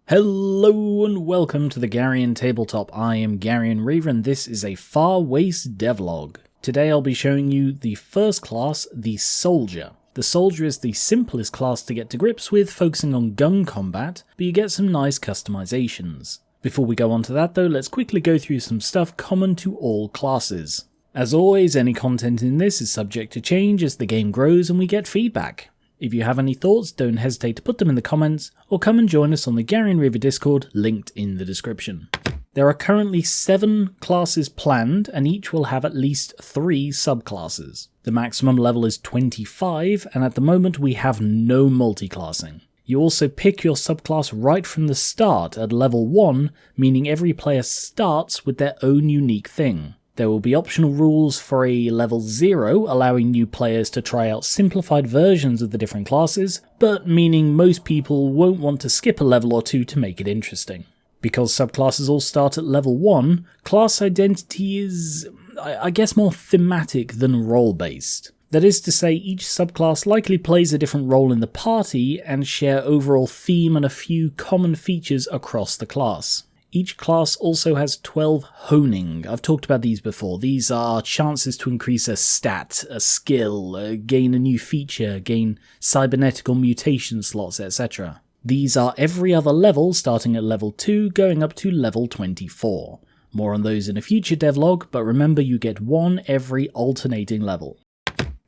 Hello and welcome to the Garion Tabletop. I am Garion Reaver and this is a Far Waste devlog. Today I'll be showing you the first class, the Soldier. The Soldier is the simplest class to get to grips with, focusing on gun combat, but you get some nice customizations. Before we go on to that though, let's quickly go through some stuff common to all classes. As always, any content in this is subject to change as the game grows and we get feedback. If you have any thoughts, don't hesitate to put them in the comments, or come and join us on the Garion Reaver Discord, linked in the description. There are currently 7 classes planned, and each will have at least 3 subclasses. The maximum level is 25, and at the moment we have no multiclassing. You also pick your subclass right from the start at level 1, meaning every player starts with their own unique thing. There will be optional rules for a level 0, allowing new players to try out simplified versions of the different classes, but meaning most people won't want to skip a level or 2 to make it interesting. Because subclasses all start at level 1, class identity is, I guess, more thematic than role-based. That is to say, each subclass likely plays a different role in the party and share overall theme and a few common features across the class. Each class also has 12 honing. I've talked about these before. These are chances to increase a stat, a skill, gain a new feature, gain cybernetical mutation slots, etc. These are every other level, starting at level 2, going up to level 24. More on those in a future devlog, but remember you get 1 every alternating level.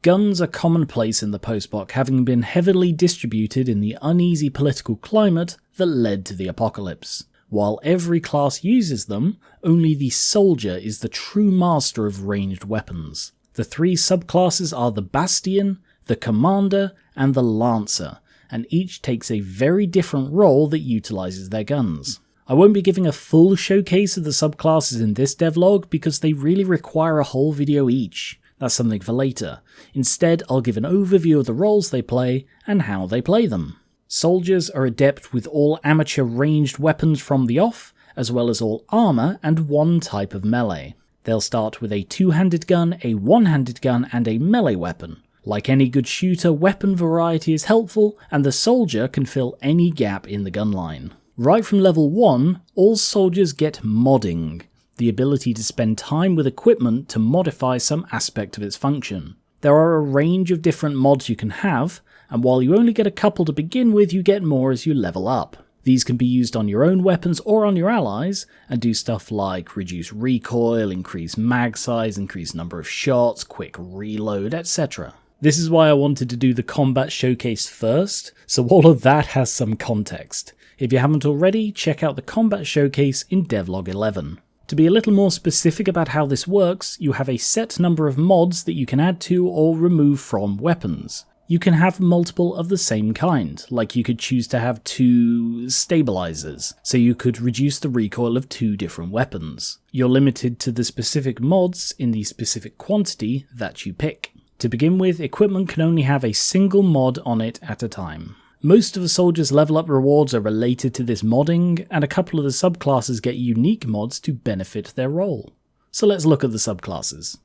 Guns are commonplace in the post-poc, having been heavily distributed in the uneasy political climate that led to the apocalypse. While every class uses them, only the Soldier is the true master of ranged weapons. The 3 subclasses are the Bastion, the Commander, and the Lancer, and each takes a very different role that utilizes their guns. I won't be giving a full showcase of the subclasses in this devlog because they really require a whole video each. That's something for later. Instead, I'll give an overview of the roles they play and how they play them. Soldiers are adept with all amateur ranged weapons from the off, as well as all armor and 1 type of melee. They'll start with a 2-handed gun, a 1-handed gun, and a melee weapon. Like any good shooter, weapon variety is helpful, and the Soldier can fill any gap in the gun line. Right from level 1, all soldiers get modding, the ability to spend time with equipment to modify some aspect of its function. There are a range of different mods you can have, and while you only get a couple to begin with, you get more as you level up. These can be used on your own weapons or on your allies, and do stuff like reduce recoil, increase mag size, increase number of shots, quick reload, etc. This is why I wanted to do the combat showcase first, so all of that has some context. If you haven't already, check out the combat showcase in Devlog 11. To be a little more specific about how this works, you have a set number of mods that you can add to or remove from weapons. You can have multiple of the same kind, like you could choose to have 2 stabilizers, so you could reduce the recoil of 2 different weapons. You're limited to the specific mods in the specific quantity that you pick. To begin with, equipment can only have a single mod on it at a time. Most of the soldiers' level up rewards are related to this modding, and a couple of the subclasses get unique mods to benefit their role. So let's look at the subclasses.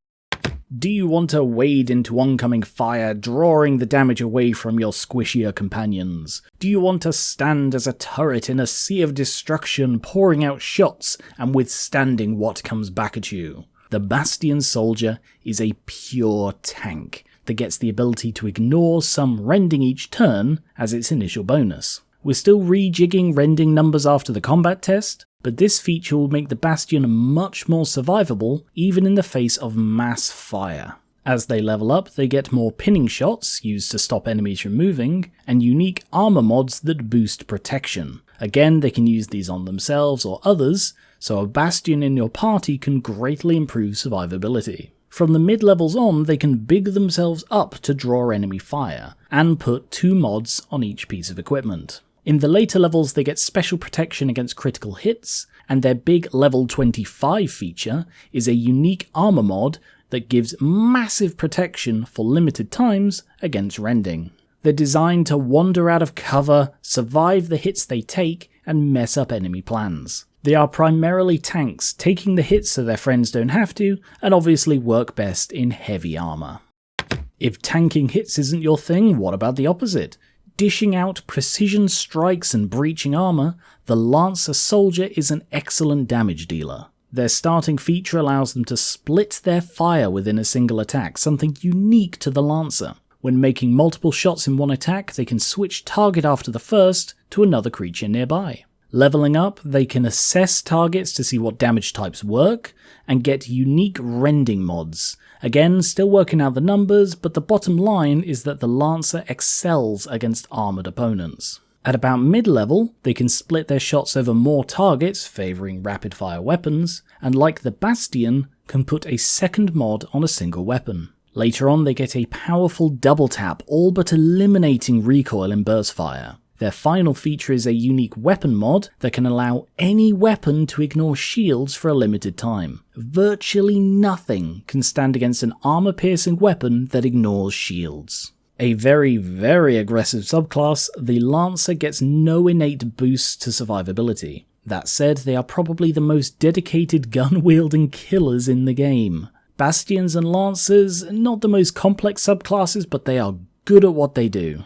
Do you want to wade into oncoming fire, drawing the damage away from your squishier companions? Do you want to stand as a turret in a sea of destruction, pouring out shots and withstanding what comes back at you? The Bastion Soldier is a pure tank that gets the ability to ignore some rending each turn as its initial bonus. We're still rejigging rending numbers after the combat test, but this feature will make the Bastion much more survivable even in the face of mass fire. As they level up, they get more pinning shots, used to stop enemies from moving, and unique armor mods that boost protection. Again, they can use these on themselves or others, so a Bastion in your party can greatly improve survivability. From the mid-levels on, they can big themselves up to draw enemy fire, and put 2 mods on each piece of equipment. In the later levels they get special protection against critical hits, and their big level 25 feature is a unique armor mod that gives massive protection for limited times against rending. They're designed to wander out of cover, survive the hits they take, and mess up enemy plans. They are primarily tanks, taking the hits so their friends don't have to, and obviously work best in heavy armor. If tanking hits isn't your thing, what about the opposite? dishing out precision strikes and breaching armor, the Lancer Soldier is an excellent damage dealer. Their starting feature allows them to split their fire within a single attack, something unique to the Lancer. When making multiple shots in one attack, they can switch target after the first to another creature nearby. Leveling up, they can assess targets to see what damage types work, and get unique rending mods. Again, still working out the numbers, but the bottom line is that the Lancer excels against armoured opponents. At about mid-level, they can split their shots over more targets, favouring rapid-fire weapons, and like the Bastion, can put a second mod on a single weapon. Later on, they get a powerful double tap, all but eliminating recoil in burst fire. Their final feature is a unique weapon mod that can allow any weapon to ignore shields for a limited time. Virtually nothing can stand against an armor-piercing weapon that ignores shields. A very, very aggressive subclass, the Lancer gets no innate boosts to survivability. That said, they are probably the most dedicated gun-wielding killers in the game. Bastions and Lancers, not the most complex subclasses, but they are good at what they do.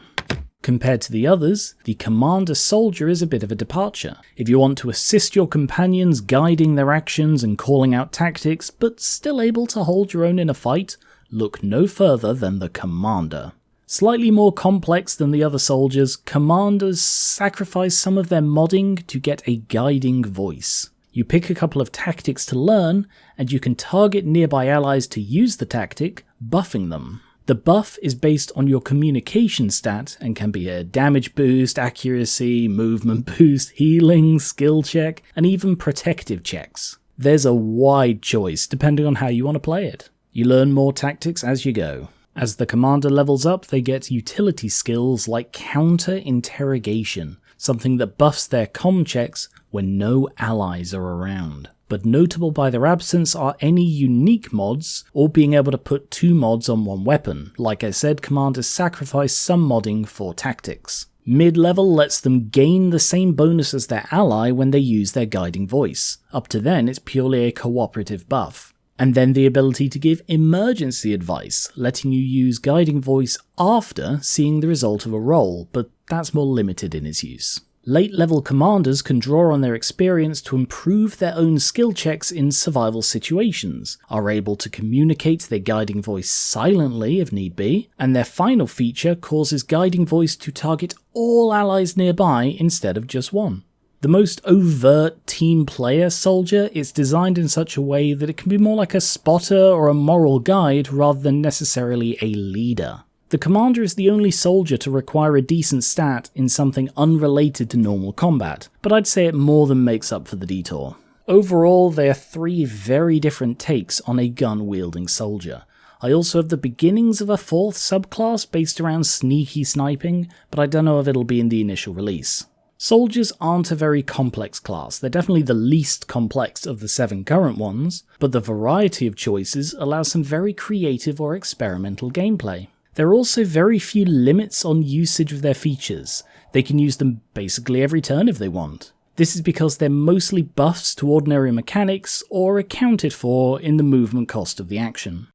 Compared to the others, the Commander Soldier is a bit of a departure. If you want to assist your companions guiding their actions and calling out tactics, but still able to hold your own in a fight, look no further than the Commander. Slightly more complex than the other soldiers, Commanders sacrifice some of their modding to get a guiding voice. You pick a couple of tactics to learn, and you can target nearby allies to use the tactic, buffing them. The buff is based on your communication stat and can be a damage boost, accuracy, movement boost, healing, skill check, and even protective checks. There's a wide choice depending on how you want to play it. You learn more tactics as you go. As the commander levels up, they get utility skills like counter-interrogation, something that buffs their comm checks when no allies are around. But notable by their absence are any unique mods, or being able to put 2 mods on one weapon. Like I said, commanders sacrifice some modding for tactics. Mid-level lets them gain the same bonus as their ally when they use their guiding voice. Up to then, it's purely a cooperative buff. And then the ability to give emergency advice, letting you use guiding voice after seeing the result of a roll, but that's more limited in its use. Late-level commanders can draw on their experience to improve their own skill checks in survival situations, are able to communicate their guiding voice silently if need be, and their final feature causes guiding voice to target all allies nearby instead of just one. The most overt team player soldier is designed in such a way that it can be more like a spotter or a moral guide rather than necessarily a leader. The commander is the only soldier to require a decent stat in something unrelated to normal combat, but I'd say it more than makes up for the detour. Overall, they are 3 very different takes on a gun-wielding soldier. I also have the beginnings of a 4th subclass based around sneaky sniping, but I don't know if it'll be in the initial release. Soldiers aren't a very complex class, they're definitely the least complex of the 7 current ones, but the variety of choices allows some very creative or experimental gameplay. There are also very few limits on usage of their features. They can use them basically every turn if they want. This is because they're mostly buffs to ordinary mechanics or accounted for in the movement cost of the action.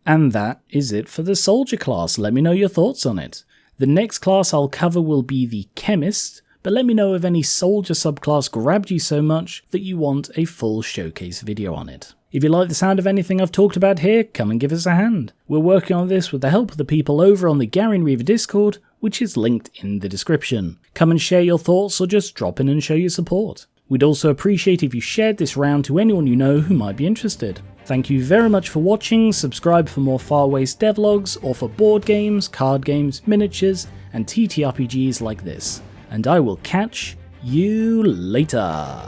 And that is it for the soldier class. Let me know your thoughts on it. The next class I'll cover will be the chemist, but let me know if any soldier subclass grabbed you so much that you want a full showcase video on it. If you like the sound of anything I've talked about here, come and give us a hand. We're working on this with the help of the people over on the Garion Reaver Discord, which is linked in the description. Come and share your thoughts or just drop in and show your support. We'd also appreciate if you shared this round to anyone you know who might be interested. Thank you very much for watching, subscribe for more Far Waste devlogs or for board games, card games, miniatures, and TTRPGs like this. And I will catch you later.